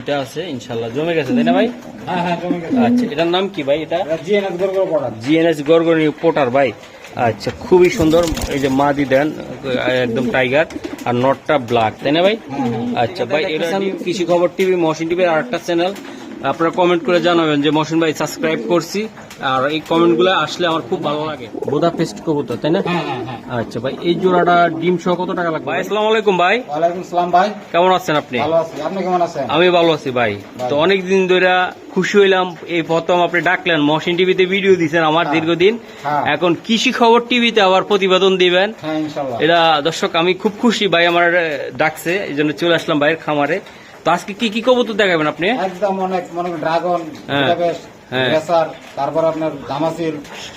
এটা আছে ইনশাআল্লাহ জমে গেছে তাই না ভাই? হ্যাঁ হ্যাঁ জমে গেছে। আচ্ছা এটার নাম কি ভাই? এটা জিএনএস গরগর পড়া। জিএনএস গরগরি পোটার ভাই। আচ্ছা খুবই সুন্দর, এই যে মাদি দেন একদম টাইগার আর নটটা ব্ল্যাক তাই না ভাই? আচ্ছা ভাই এটা কৃষি খবর টিভি মহসিন টিভির আরেকটা চ্যানেল, আপনারা কমেন্ট করে জানাবেন যে মহসিন ভাই সাবস্ক্রাইব করছি, আর এই কমেন্ট গুলো আসলে আমার খুব ভালো লাগে। বুদাপেস্ট কবুতর তাই না? আচ্ছা ভাই এই জোড়াটা ডিম সহ কত টাকা লাগবে? ভাই আসসালামু আলাইকুম ভাই। ওয়ালাইকুম সালাম ভাই, কেমন আছেন আপনি? ভালো আছি, আপনি কেমন আছেন? আমি ভালো আছি ভাই। তো অনেকদিন ধরে খুশি হইলাম, এই প্রথম আপনি ডাকলেন, মহসিন টিভিতে ভিডিও দিচ্ছেন আমার দীর্ঘদিন, এখন কৃষি খবর টিভিতে আবার প্রতিবেদন দিবেন। হ্যাঁ ইনশাআল্লাহ। এটা দর্শক আমি খুব খুশি, ভাই আমার ডাকছে এই জন্য চলে আসলাম ভাইয়ের খামারে। তো আজকে কি কি কবুতর দেখাবেন আপনি? একদম অনেক মনে ড্রাগন, রেসার, তারপর আপনার দামাসিল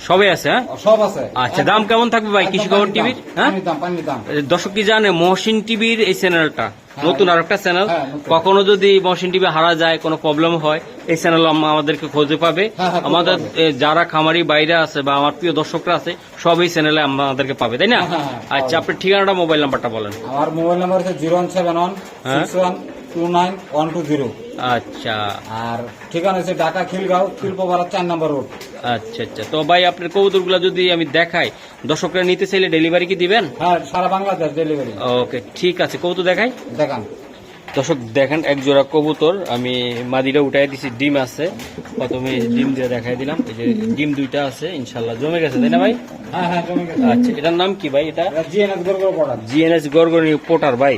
সবই আছে। হ্যাঁ সব আছে। আচ্ছা দাম কেমন থাকবে ভাই কৃষি খবর টিভির? হ্যাঁ পানির দাম। দর্শক কি জানে মহসিন টিভির এই চ্যানেলটা নতুন আর একটা চ্যানেল, কখনো যদি মহসিন টিভি হারা যায় কোনো প্রবলেম হয় এই চ্যানেল আমাদেরকে খুঁজে পাবে। আমাদের যারা খামারি বাইরে আছে বা আমার প্রিয় দর্শকরা আছে সব এই চ্যানেলে আমাদেরকে পাবে তাই না? আচ্ছা আপনার ঠিকানাটা মোবাইল নাম্বারটা বলেন। আমার মোবাইল নাম্বার হচ্ছে 017161120। আচ্ছা আর ঠিকানা হচ্ছে ঢাকা খিলগাঁও, শিল্পপাড়া 4 নম্বর রোড। আচ্ছা আচ্ছা তো ভাই আপনার কবুতরগুলো যদি আমি দেখাই, দর্শকরা নিতে চাইলে ডেলিভারি কি দিবেন? হ্যাঁ সারা বাংলাদেশ ডেলিভারি। ওকে ঠিক আছে, কবুতর দেখাই। দেখান দর্শক দেখেন এক জোড়া কবুতর আমি মাদিটা উঠাই দিছি, ডিম আছে, প্রথমে ডিম দিয়ে দেখাই দিলাম। এই যে ডিম দুইটা আছে ইনশাল্লাহ জমে গেছে তাই না ভাই? হ্যাঁ হ্যাঁ জমে গেছে। আচ্ছা এটার নাম কি ভাই? এটা জিএনএস গরগর পড়া। জিএনএস গরগরি পোটার ভাই।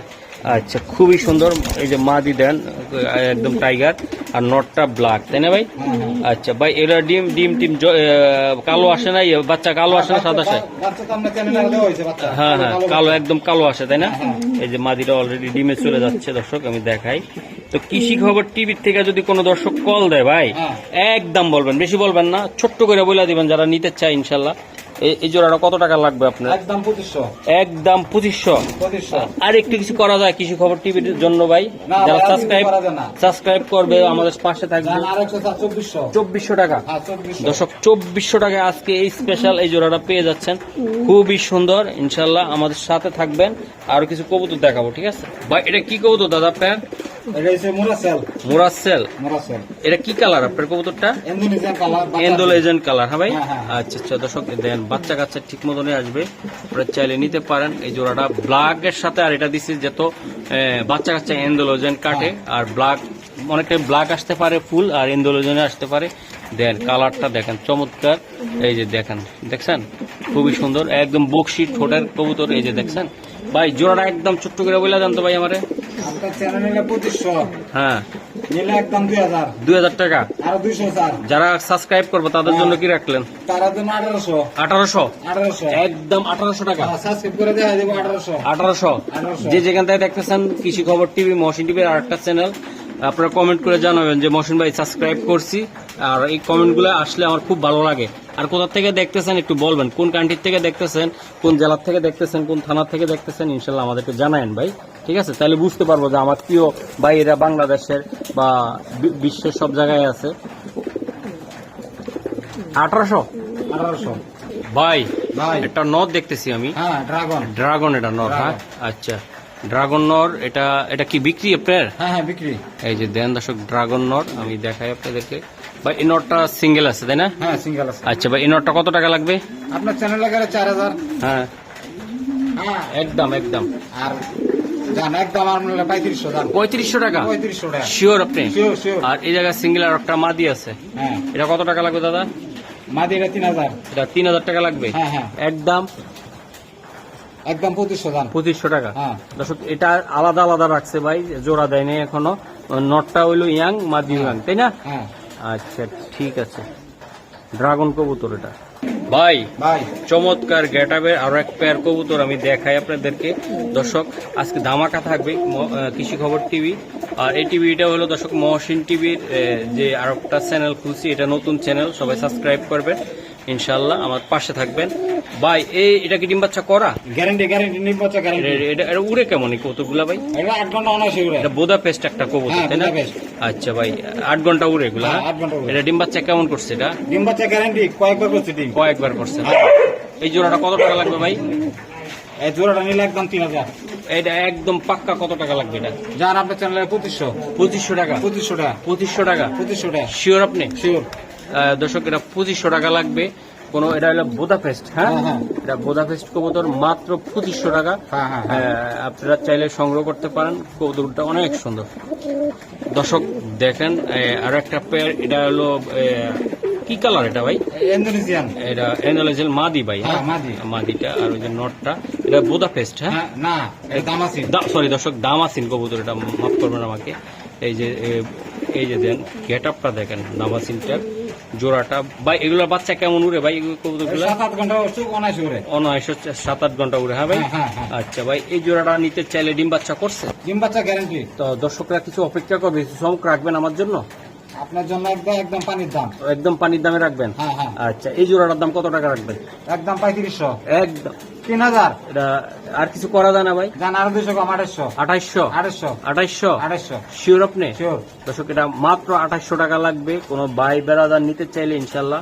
আচ্ছা খুবই সুন্দর, এই যে মাদি দেন একদম টাইগার আর নটটা ব্ল্যাক তাই না ভাই? আচ্ছা ভাই এটা ডিম ডিম টিম কালো আসে না? বাচ্চা কালো আসে না সাদা আসে? হ্যাঁ হ্যাঁ কালো, একদম কালো আসে তাই না? এই যে মাদিটা অলরেডি ডিমে চলে যাচ্ছে দর্শক আমি দেখাই। তো কৃষি খবর টিভির থেকে যদি কোনো দর্শক কল দেয় ভাই একদম বলবেন, বেশি বলবেন না, ছোট্ট করে বলে দিবেন যারা নিতে চায় ইনশাল্লাহ। এই জোড়াটা কত টাকা লাগবে আপনার? একদম 2500। একদম 2500। আর একটু কিছু করা যায় কৃষি খবর টিভির জন্য ভাই? যারা সাবস্ক্রাইব করবে আমাদের পাশে থাকবে। 2400 টাকা দর্শক, 2400 টাকা আজকে এই স্পেশাল এই জোড়াটা পেয়ে যাচ্ছেন, খুবই সুন্দর ইনশাল্লাহ। আমাদের সাথে থাকবেন, আরো কিছু কবুতর দেখাবো ঠিক আছে ভাই? এটা কি কবুতর দাদা আপনার? মোরাসেল। এটা কি কালার আপনার কবুতরটা? Indonesian colour. হ্যাঁ ভাই আচ্ছা আচ্ছা দর্শক দেন বাচ্চা কাচ্চা ঠিক মতনই আসবে, আপনারা চাইলে নিতে পারেন। এই জোড়াটা ব্ল্যাক এর সাথে আর এটা দিচ্ছি যত বাচ্চা কাচ্চা ইন্দোনেশিয়ান কাটে, আর ব্ল্যাক অনেকটাই ব্ল্যাক আসতে পারে ফুল, আর ইন্দোনেশিয়ানে আসতে পারে। দেন কালারটা দেখেন চমৎকার, এই যে দেখেন, দেখছেন খুবই সুন্দর, একদম বক্সি ঠোঁটের কবুতর। এই যে দেখছেন ভাই জোড়াটা একদম ছোট্ট করে বলে জানতো ভাই আমারে। হ্যাঁ 2000 টাকা। যারা সাবস্ক্রাইব করবো তাদের জন্য কি রাখলেন? 1800। একদম 1800 টাকা। 1800। যে যেখান থেকে দেখতেছেন কৃষি খবর টিভি মহসিন টিভির আরেকটা চ্যানেল, আপনারা কমেন্ট করে জানাবেন যে মহসিন ভাই সাবস্ক্রাইব করছি, আর এই কমেন্টগুলো আসলে আমার খুব ভালো লাগে। আর কোথা থেকে দেখতেছেন একটু বলবেন, কোন কান্ট্রি থেকে দেখতেছেন, কোন জেলার থেকে দেখতেছেন, কোন থানা থেকে দেখতেছেন, ইনশাল্লাহ আমাদেরকে জানায়েন ভাই ঠিক আছে? তাহলে বুঝতে পারবো যে আমার প্রিয় ভাইয়েরা বাংলাদেশের বা বিশ্বের সব জায়গায় আছে। 1800 ভাই একটা নর দেখতেছি আমি, ড্রাগন। এটা নর? হ্যাঁ আচ্ছা ড্রাগন নর। এটা কি বিক্রি আপনার? হ্যাঁ বিক্রি। এই যে দেন দর্শক ড্রাগন নর আমি দেখাই আপনাদেরকে। ভাই এই নটটা সিঙ্গেল আছে তাই না? হ্যাঁ সিঙ্গেল আছে। আচ্ছা ভাই এই নটটা কত টাকা লাগবে? আপনার চ্যানেলে গেলে 4000। হ্যাঁ একদম একদম। আর একদম 3500 টাকা। 3500 টাকা শিওর আপনি? শিওর। আর এই জায়গায় সিঙ্গেল আর একটা মাদি আছে, এটা কত টাকা লাগবে দাদা? মাদি এটা 3000। এটা 3000 টাকা লাগবে? হ্যাঁ একদম 2500 টাকা। দর্শক এটা আলাদা আলাদা রাখছে ভাই, জোড়া দেয়নি এখনো। নটটা হইলো ইয়াং, মাদি ইয়াং তাই না? আচ্ছা ঠিক আছে। ড্রাগন কবুতর এটা ভাই চমৎকার গেটআপের আরো এক পেয়ার কবুতর আমি দেখাই আপনাদেরকে। দর্শক আজকে ধামাকা থাকবে কৃষি খবর টিভি, আর এই টিভিটা হলো দর্শক মহসিন টিভির যে আর একটা চ্যানেল খুলছি, এটা নতুন চ্যানেল, সবাই সাবস্ক্রাইব করবেন ইনশাল্লাহ, আমার পাশে থাকবেন ভাই। এটা কি ডিম বাচ্চা করা? গ্যারান্টি ডিম বাচ্চা গ্যারান্টি। এটা উড়ে কেমন এই কবুতরগুলা ভাই? এটা 8 ঘন্টা অনায়াসে উড়ে। এটা বুদাপেস্ট একটা কবুতর তাই না? আচ্ছা ভাই 8 ঘন্টা উড়ে এগুলা? 8 ঘন্টা উড়ে। এটা ডিম বাচ্চা কেমন করছে? এটা ডিম বাচ্চা গ্যারান্টি, কয়েকবার করছে ডিম। কয়েকবার করছে। এই জোড়াটা কত টাকা লাগবে ভাই? এই জোড়াটা নিলে একদম 3000। এটা একদম পাক্কা কত টাকা লাগবে এটা? যার আপনার চ্যানেলে 2500 2500 টাকা। 2500 টাকা 2500 টাকা 2500 টাকা শিওর আপনি? শিওর। দর্শক এটা 2500 টাকা লাগবে। কোনো এটা হলো বোদাপেস্ট, হ্যাঁ হ্যাঁ, হ্যাঁ। এটা বোদাপেস্ট কবুতর, মাত্র 2500 টাকা। হ্যাঁ, হ্যাঁ, হ্যাঁ। আপনারা চাইলে সংগ্রহ করতে পারেন। কবুতরটা অনেক সুন্দর। দর্শক দেখেন আর একটা পেয়ার, এটা হলো কি কালার এটা ভাই? ইন্দোনেশিয়ান। এটা এনালাইজেল মাদি ভাই, হ্যাঁ, মাদি। মাদিটা। আর ওই যে নটটা এটা বোদাপেস্ট, হ্যাঁ হ্যাঁ, না এটা দামাসিন। সরি দর্শক, দামাসিন কবুতর, এটা মাফ করবেন আমাকে। এই যে দেন গেট আপটা দেখেন দামাসিনটার জোড়াটা ভাই। এগুলোর বাচ্চা কেমন উড়ে ভাই এগুলো কবুতরগুলো? 7-8 ঘন্টা চোখ অনায়াসে উড়ে। অনায়াসে 7-8 ঘন্টা উড়ে, হ্যাঁ ভাই। হ্যাঁ, হ্যাঁ। আচ্ছা ভাই, এই জোড়াটা নিতে চাইলে ডিম বাচ্চা করছে? ডিম বাচ্চা গ্যারান্টি। তো দর্শকরা কিছু অপেক্ষা করবে, কিছু চমক রাখবেন আমার জন্য? আপনার জন্য একদম পানির দাম। একদম পানির দামে রাখবেন? হ্যাঁ, হ্যাঁ। আচ্ছা, এই জোড়াটার দাম কত টাকা রাখবেন? একদম 3500। একদম 3000। এটা আর কিছু করা যায় না ভাই? জান আরো 200 কম 2800। 2800 2800। 2800 শিওর আপনি? শিওর। দর্শক এটা মাত্র 2800 টাকা লাগবে। কোনো ভাই বেড়াদার নিতে চাইলে ইনশাল্লাহ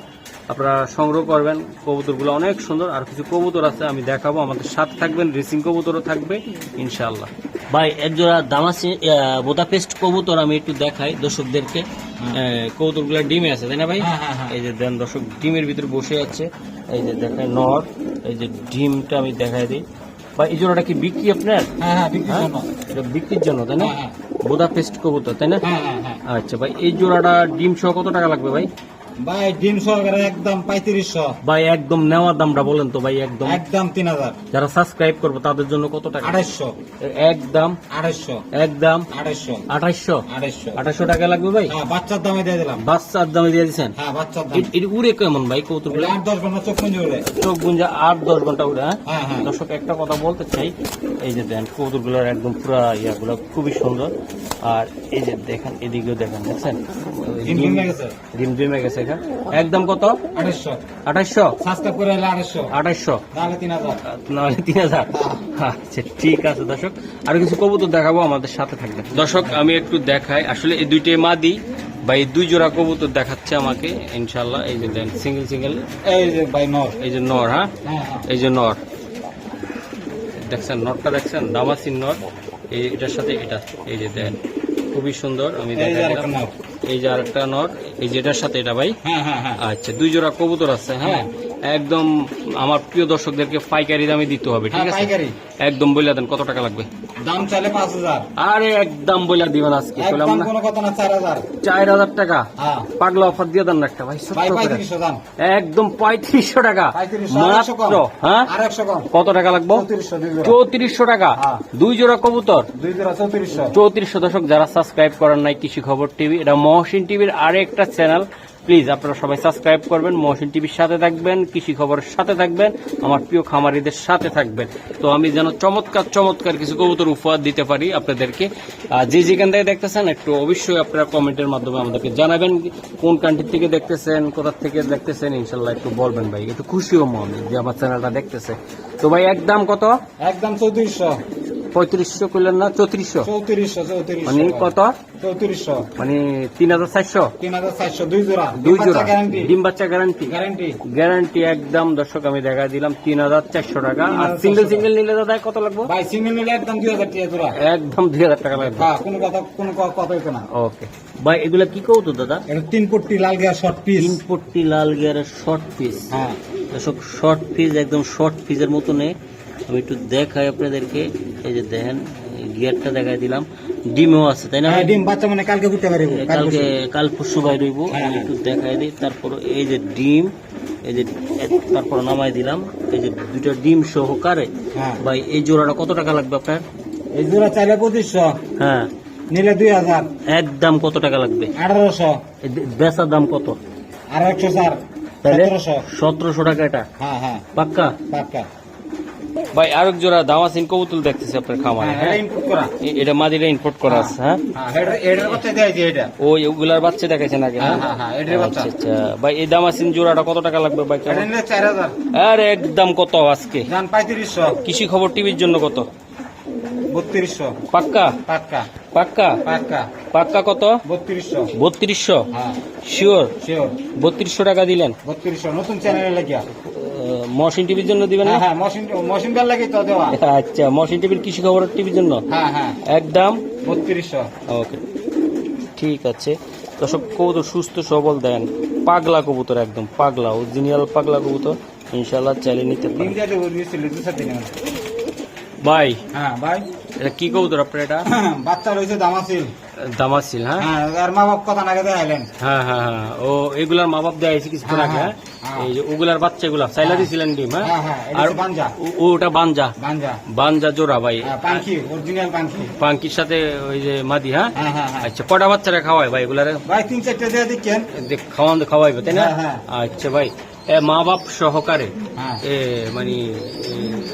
আপনারা সংগ্রহ করবেন। কবুতরগুলো অনেক সুন্দর। আর কিছু কবুতর আছে আমি দেখাবো, আমাদের সাথে থাকবেন। রেসিং কবুতরও থাকবে ইনশাল্লাহ। ভাই একজোড়া দামাসি বোদাপেস্ট কবুতর আমি একটু দেখাই দর্শকদেরকে। কবুতরগুলো ডিমে আছে তাই না ভাই? হ্যাঁ, হ্যাঁ, হ্যাঁ। এই যে দেন দর্শক, ডিমের ভিতরে বসে আছে। এই যে দেখেন নর, এই যে ডিমটা আমি দেখাই দিই ভাই। এই জোড়াটা কি বিক্রি আপনার? হ্যাঁ, হ্যাঁ, বিক্রির জন্য। এটা বিক্রির জন্য তাই না? হ্যাঁ, হ্যাঁ। বোদাপেস্ট কবুতর তাই না? হ্যাঁ, হ্যাঁ, হ্যাঁ। আচ্ছা ভাই, এই জোড়াটা ডিম সহ কত টাকা লাগবে ভাই? ভাই ডিম সহকারে একদম 3500। ভাই একদম নেওয়ার দামটা বলেন তো ভাই। একদম একদম 3000। যারা সাবস্ক্রাইব করবে তাদের জন্য কত টাকা? 2800। একদম 2800। একদম 2800। 2800 2800। 2800 টাকা লাগবে ভাই। হ্যাঁ, বাচ্চার দামে দিয়ে দিলাম। বাচ্চার দামে দিয়ে দিচ্ছেন? হ্যাঁ, বাচ্চার দাম। এটি উড়ে কেমন ভাই কবুতরগুলো? 8-10 ঘন্টা চোখ পুঞ্জি উড়ে। চোখ গুঞ্জা 8-10 ঘন্টা উড়ে, হ্যাঁ? হ্যাঁ, হ্যাঁ। দর্শক একটা কথা বলতে চাই, এই যে দেন কবুতরগুলোর একদম পুরা ইয়াগুলো খুবই সুন্দর। আর এই যে দেখেন, এদিকেও দেখেন, দেখছেন ডিম ডিমে গেছে। ডিম ডিমে গেছে এখানে। একদম কত? 2800। 2800 সাবস্ক্রাইব করে এলে 2800। 2800 তাহলে 3000। নাহলে 3000। আচ্ছা ঠিক আছে দর্শক, আর কিছু কবুতর দেখাবো, আমাদের সাথে থাকবেন। দর্শক আমি একটু দেখাই, আসলে এই দুইটাই মাদি বা এই দুই জোড়া কবুতর দেখাচ্ছে আমাকে ইনশাল্লাহ। এই যে দেন সিঙ্গেল সিঙ্গেল, এই যে ভাই নর। এই যে নর, হ্যাঁ হ্যাঁ, হ্যাঁ। এই যে নর দেখছেন, নরটা দেখছেন, দামাসিন নর। এটার সাথে এটা, এই যে দেন খুবই সুন্দর। আমি এই যে দেখাই আরেকটা দিলাম। নর। এই যে আরেকটা নর, এই যে এটার সাথে এটা ভাই। হ্যাঁ, হ্যাঁ, হ্যাঁ। আচ্ছা, দুই জোড়া কবুতর আছে, হ্যাঁ। একদম আমার প্রিয় দর্শকদেরকে পাইকারি দামে দিতে হবে, ঠিক হ্যাঁ, আছে? পাইকারি। একদম বলে দেন কত টাকা লাগবে? দাম চাইলে 5000। আরে একদম বলে দিবেন আজকে, বললাম একদম না? কোনো কথা না, 4000। 4000 টাকা? হ্যাঁ। পাগলা অফার দিয়ে দেন না একটা ভাই, ছোট্ট ভাই করে। 3500 দাম। একদম 3500 টাকা 3500, 100 কম। মাত্র, হ্যাঁ? আর 100 কম। কত টাকা লাগবে? 3400 দুই জোড়া। 3400 টাকা হ্যাঁ। দুই জোড়া কবুতর। দুই জোড়া 3400। 3400। দর্শক যারা সাবস্ক্রাইব করেন নাই কৃষি খবর টিভি, এটা মহসিন টিভির আরেকটা চ্যানেল, প্লিজ আপনারা সবাই সাবস্ক্রাইব করবেন, মহসিন টিভির সাথে থাকবেন, কৃষি খবরের সাথে থাকবেন, আমার প্রিয় খামারিদের সাথে থাকবেন। তো আমি যেন চমৎকার চমৎকার কিছু কবুতর উপহার দিতে পারি আপনাদেরকে। যে যেখান থেকে দেখতেছেন একটু অবশ্যই আপনারা কমেন্টের মাধ্যমে আমাদেরকে জানাবেন কোন কান্ট্রি থেকে দেখতেছেন, কোথা থেকে দেখতেছেন, ইনশাল্লাহ একটু বলবেন ভাই, একটু খুশি হবো আমি যে আমার চ্যানেলটা দেখতেছে। তো ভাই একদম কত? একদম 3400। 3500 করলেন না? 3400 3400। মানে কত? 3400। মানে 3400। 3400 দুই জোড়া। দুই জোড়া গ্যারান্টি। ডিম বাচ্চা গ্যারান্টি? গ্যারান্টি। গ্যারান্টি একদম। দর্শক আমি দেখা দিলাম 3400 টাকা। আর 3400 সিঙ্গেল সিঙ্গেল নিলে দাদা কত লাগবে? ভাই সিঙ্গেল নিলে একদম 2000 টাকা জোড়া। একদম 2000 টাকা লাগবে। হ্যাঁ, কোনো কথা হইতো না। ওকে ভাই, এগুলা কি কৌতো দাদা? এটা 3 পট্টি লাল গিয়া শর্ট পিস। 3 পট্টি লাল গিয়ারের শর্ট পিস। হ্যাঁ। দর্শক শর্ট পিস, একদম শর্ট পিসের মতো নেই। আমি একটু দেখাই আপনাদেরকে, এই যে দেখেন গিয়ারটা দেখাই দিলাম। ডিমও আছে তাই না? হ্যাঁ, ডিম বাচ্চা মানে কালকে ফুটতে পারবো। কাল পরশু বাই রইব। হ্যাঁ, আমি একটু দেখাই দিই। তারপর এই যে ডিম, এই যে তারপর নামাই দিলাম। এই যে দুইটা ডিম সহকারে হ্যাঁ। ভাই এই জোড়াটা কত টাকা লাগবে আপনার? এই জোড়া চাইলে 2500। হ্যাঁ। নিলে 2000। একদম কত টাকা লাগবে? 1800। বেচার দাম কত? আর 104। তাহলে 1700। 1700 টাকা এটা হ্যাঁ, হ্যাঁ, পাক্কা? পাক্কা। ভাই আরেক জোড়া দামাসিন কবুতর দেখতেছি আপনার খামারে, হ্যাঁ, হ্যাঁ? এটা ইনপুট করা। এটা মাদিরা ইম্পোর্ট করা আছে, হ্যাঁ? হ্যাঁ, এটার বাচ্চা দেয় যে এটা। ওই ওগুলার বাচ্চা দেখাইছেন আগে, হ্যাঁ, হ্যাঁ? হ্যাঁ, এটার বাচ্চা। আচ্ছা আচ্ছা ভাই, এই দামাসিন জোড়াটা কত টাকা লাগবে ভাই? এটা নিলে 4000। আর একদম কত আজকে? জান 3500। কৃষি খবর টিভির জন্য কত? 3200। পাক্কা? পাক্কা। পাক্কা? পাক্কা। পাক্কা কত? 3200। 3200 হ্যাঁ, শিওর? শিওর। 3200 টাকা দিলেন? 3200 নতুন চ্যানেলে লাগিয়া। মহসিন টিভির জন্য দিবেন না? হ্যাঁ মশিন বেল লাগি তো দেওয়া। আচ্ছা, মহসিন টিভির কৃষি খবর টিভির জন্য হ্যাঁ একদম 3200। ওকে, ঠিক আছে। দর্শক, কবুতর সুস্থ সবল দেন, পাগলা কবুতর, একদম পাগলা, অরিজিনাল পাগলা কবুতর, ইনশাল্লাহ চাইলে নিতে দিন পারেন। যাতে উড়িয়েছিল 2-4 দিনের মধ্যে। ভাই হ্যাঁ ভাই, এটা কি কবুতর আপনার? এটা বাচ্চা রয়েছে দামাসিল। দামাসিল। হ্যাঁ হ্যাঁ, আর মা বাপ কথা না গেছে আইলেন। হ্যাঁ হ্যাঁ হ্যাঁ, ও এগুলার মা বাপ দেয় কিছুক্ষণ আগে। হ্যাঁ, হ্যাঁ, এই যে ওগুলার বাচ্চা এগুলা চাইলা দিছিলেন ডিম। হ্যাঁ, হ্যাঁ, এটা আর হচ্ছে বাঞ্জা। ওটা বাঞ্জা, বাঞ্জা। বাঞ্জা জোড়া ভাই, পাঙ্কি, অরিজিনাল পাঙ্কি। পাঙ্কির সাথে ওই যে মাদি। হ্যাঁ হ্যাঁ। আচ্ছা, কটা বাচ্চারা খাওয়ায় ভাই এগুলারে? ভাই 3-4টা দিয়ে দিচ্ছেন। খাওয়াইবে তাই না? হ্যাঁ। আচ্ছা ভাই, মা বাপ সহকারে হ্যাঁ। মানে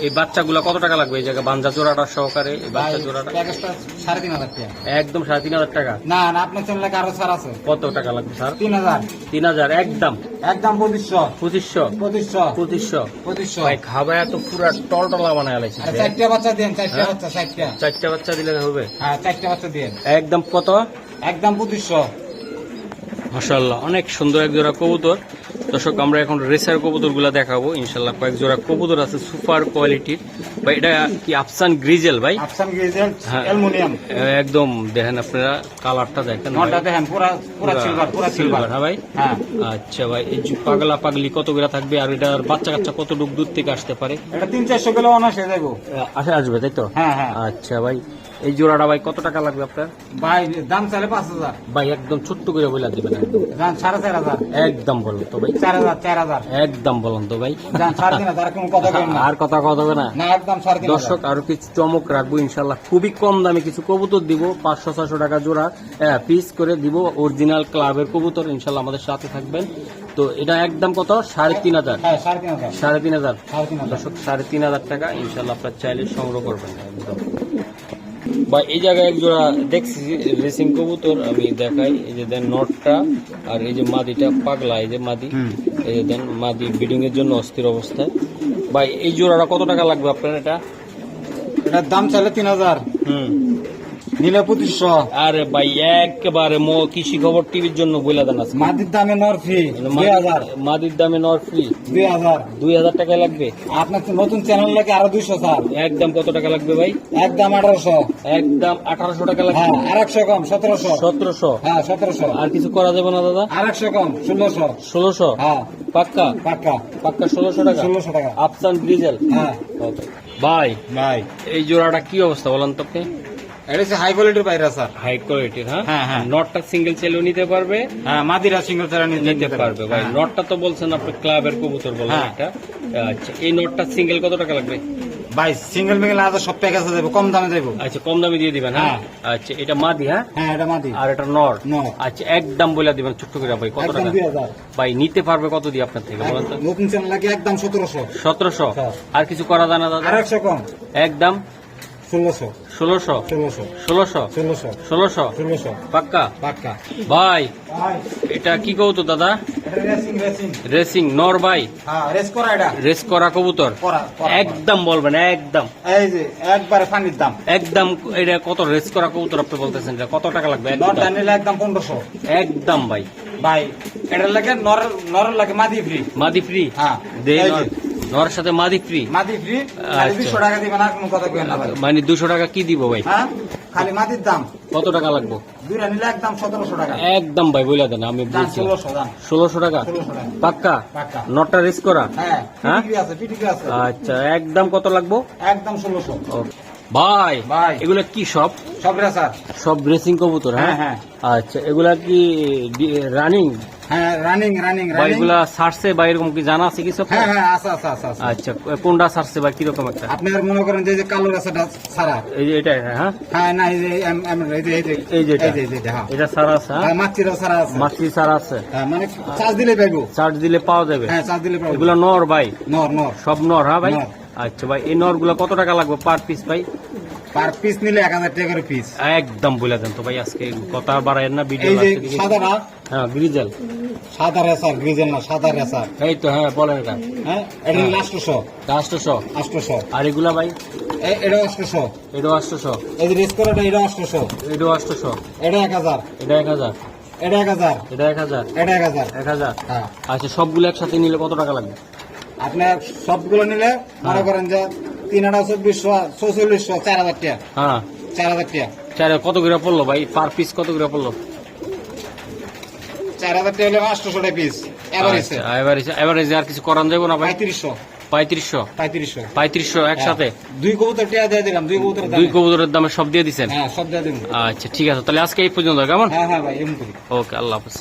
এই বাচ্চাগুলা কত টাকা লাগবে এই জায়গায় বাঞ্জা জোড়াটা সহকারে? এই বাচ্চা জোড়াটা প্যাকেজটা 3500 টাকা। একদম 3500 টাকা। না আপনার চ্যানেলে আরো ছাড় আছে। কত টাকা লাগবে স্যার? 3000। 3000 একদম? একদম 2500। 2500 ভাই, খাবায় তো পুরা টলটলা বানায় আলাইছে। আরে 4টা বাচ্চা দেন, 4টা বাচ্চা, 4টা। 4টা বাচ্চা দিলে হবে? হ্যাঁ 4টা বাচ্চা দেন। একদম কত? একদম 2500। মাশাআল্লাহ, অনেক সুন্দর এক জোড়া কবুতর। দর্শক, আমরা এখন রেসার কবুতর গুলা দেখাবো ইনশাল্লাহ। কয়েক জোড়া কবুতর আছে সুপার কোয়ালিটির ভাই। এটা কি আফসান গ্রিজেল ভাই? আফসান গ্রিজেল হ্যাঁ। অ্যালুমিনিয়াম। একদম দেখেন আপনারা, কালারটা দেখেন ভাই। নটা দেখেন, পুরা সিলভার, পুরা সিলভার। হ্যাঁ ভাই। হ্যাঁ। আচ্ছা ভাই, এই যে পাগলা পাগলি কত করে থাকবে? আর এটার বাচ্চা কাচ্চা কত দূর থেকে আসতে পারে? এটা 300-400 কিলো অনাসে যাবো। আসবে তাই তো? হ্যাঁ। আচ্ছা ভাই, এই জোড়াটা ভাই কত টাকা লাগবে আপনার? ভাই দাম চাইলে 5000। ভাই একদম ছোট্ট করে বলে দিবেন, একদম দাম 4500। একদম বলুন তো ভাই। 4000। একদম বলুন তো ভাই। দাম 3500। কোনো কথা কেন না। আর কথা হবে না। না, একদম 3500। দর্শক, আরো কিছু চমক রাখবো ইনশাল্লাহ। খুবই কম দামে কিছু কবুতর দিব, 500-600 টাকা জোড়া পিস করে দিব। অরিজিনাল ক্লাবের কবুতর, ইনশাল্লাহ আমাদের সাথে থাকবেন। তো এটা একদম কত? 3500। হ্যাঁ 3500। 3500 3500। দর্শক, 3500 টাকা ইনশাল্লাহ আপনার চাইলে সংগ্রহ করবেন একদম। বা এই জায়গায় এক জোড়া দেখছি রেসিং কবুতর, আমি দেখাই। এই যে দেন নটটা, আর এই যে মাদিটা পাগলা, এই যে মাদি, এই যে দেন মাদি ব্রিডিং এর জন্য অস্থির অবস্থায়। ভাই এই জোড়াটা কত টাকা লাগবে আপনার? এটার দাম চাইলে 3000। নিলে 2500। আরে ভাই একেবারে কৃষি খবর টিভির জন্য বইলা দেন আছে। মাদির দামে নর ফ্রি 2000। মাদির দামে নর ফ্রি 2000। 2000 টাকা লাগবে। আপনার তো নতুন চ্যানেল লাগে আরো 200 স্যার। একদম কত টাকা লাগবে ভাই? একদম 1800। একদম 1800 টাকা লাগবে। হ্যাঁ, আর 100 কম 1700। 1700? হ্যাঁ 1700। আর কিছু করা যাবে না দাদা? আর 100 কম 1600। 1600? হ্যাঁ পাক্কা? পাক্কা 1600 টাকা। 1600 টাকা। আফসান গ্রিজেল। হ্যাঁ ওকে ভাই, ভাই এই জোড়াটা কি অবস্থা বলেন তো আপনি? এটা হচ্ছে হাই কোয়ালিটির বাইরা স্যার। হাই কোয়ালিটির। হ্যাঁ, হ্যাঁ। নটটা সিঙ্গেল ছেলেও নিতে পারবে? হ্যাঁ, মাদিরা সিঙ্গেল ছাড়া নিতে পারবে ভাই। হ্যাঁ। নটটা তো বলছেন আপনি ক্লাবের কবুতর বলেন হ্যাঁ। একটা। আচ্ছা, এই নটটা সিঙ্গেল কত টাকা লাগবে? ভাই সিঙ্গেল মিঙ্গেল আলাদা সব প্যাকেজে দেবো, কম দামে দেবো। আচ্ছা, কম দামে দিয়ে দিবেন। হ্যাঁ হ্যাঁ। আচ্ছা, এটা মাদি। হ্যাঁ হ্যাঁ এটা মাদি। আর এটা নর। নর। আচ্ছা, একদম বলে দিবেন ছোট্ট করে ভাই, কত একদম টাকা 2000। ভাই নিতে পারবে কত দিয়ে আপনার থেকে বলেন তো? নতুন চ্যানেল লাগে একদম 1700। 1700? হ্যাঁ। আর কিছু করা যায় না দাদা? আর 100 কম একদম 1600। 1600? 1600। 1600? 1600। 1600 1600 পাক্কা? পাক্কা। ভাই ভাই এটা কি কবুতর দাদা? এটা রেসিং। রেসিং নর ভাই? হ্যাঁ রেস করা এটা। রেস করা কবুতর? করা। একদম বলবেন একদম? এই যে একবারে পানির দাম। একদম। এটা কত রেস করা কবুতর আপনি বলতেছেন? এটা কত টাকা লাগবে? নর একদম নিলে একদম 1500। একদম ভাই। ভাই এটার লাগে নরের লাগে মাদি ফ্রি। মাদি ফ্রি? হ্যাঁ দে এই যে, নরের সাথে মাদি ফ্রি? মাদি ফ্রি। আচ্ছা। 200 টাকা দিবেন, আর কোনো কথা কইেন না ভাই। মানে 200 টাকা কি দিব ভাই? হ্যাঁ খালি মাদির দাম। কত টাকা লাগবে? দুইটা নিলে একদম 1700 টাকা। একদম ভাই বইলা দেন, আমি দাম বলছি 1600 দাম। 1600 টাকা 1600 টাকা পাক্কা? পাক্কা। নটটা রেস করা? হ্যাঁ হ্যাঁ? পিটিকি আছে। আচ্ছা, একদম কত লাগবে? একদম 1600। ওকে। ভাই ভাই। এগুলা কি সব? সব রেসার। সব রেসিং কবুতর? হ্যাঁ হ্যাঁ, আচ্ছা, এগুলা কি রানিং? হ্যাঁ রানিং বা এগুলা সারছে বা এরকম কি জানা আছে কিছু? হ্যাঁ হ্যাঁ আছে। আচ্ছা, কোনটা সারছে বা কিরকম একটা? আপনার মনে করেন যে কালো রাসাটা সারা। এই যে এটা? হ্যাঁ হ্যাঁ না এই যে এই যে হ্যাঁ এটা সারা আছে? হ্যাঁ মাছিরও সারা আছে। মাছি সারা আছে? হ্যাঁ মানে চার্জ দিলে পাইবো। চার্জ দিলে পাওয়া যাবে? হ্যাঁ চার্জ দিলে পাবো। এগুলা নর ভাই? নর সব নর? হ্যাঁ ভাই। নর। আচ্ছা ভাই, এই নর গুলা কত টাকা লাগবে পার পিস ভাই? পার পিস নিলে 1000 টাকা করে পিস। একদম বলে দেন তো ভাই, আজকে কথা বাড়ায় না ভিডিও। এই যে সাদাটা। হ্যাঁ গ্রিজেল। সাদা রেসার গ্রিজেল না, সাদা রেসার। এই তো হ্যাঁ বলেন এটা। হ্যাঁ এটা 800। 800? 800। আর এগুলা ভাই? এটা 800। এটা 800? এই যে রেস করাটা এটা 800। এটা 800? এটা 1000। এটা 1000? এটা 1000। এটা 1000? এটা 1000। 1000? হ্যাঁ আচ্ছা, সবগুলো একসাথে নিলে কত টাকা লাগবে? আপনার সবগুলো নিলে মনে করেন যে 3,2400 4400 4,000 টাকা। হ্যাঁ 4,000 টাকা। চারে কত করে পড়লো ভাই, পার পিস কত করে পড়লো? 4,000 টাকা হলে 800 টাকা পিস এভারেজে। এভারেজে আর কিছু করান যাবো না ভাই? 3500 3500 একসাথে? দুই কবুতর টাকা দিয়ে দিলাম, দুই কবুতর দুই কবুতরের দামে সব দিয়ে দিচ্ছেন? হ্যাঁ সব দিয়ে দিলাম। আচ্ছা ঠিক আছে, তাহলে আজকে এই পর্যন্ত কেমন? হ্যাঁ হ্যাঁ ভাই এমন করি। ওকে, আল্লাহ হাফেজ।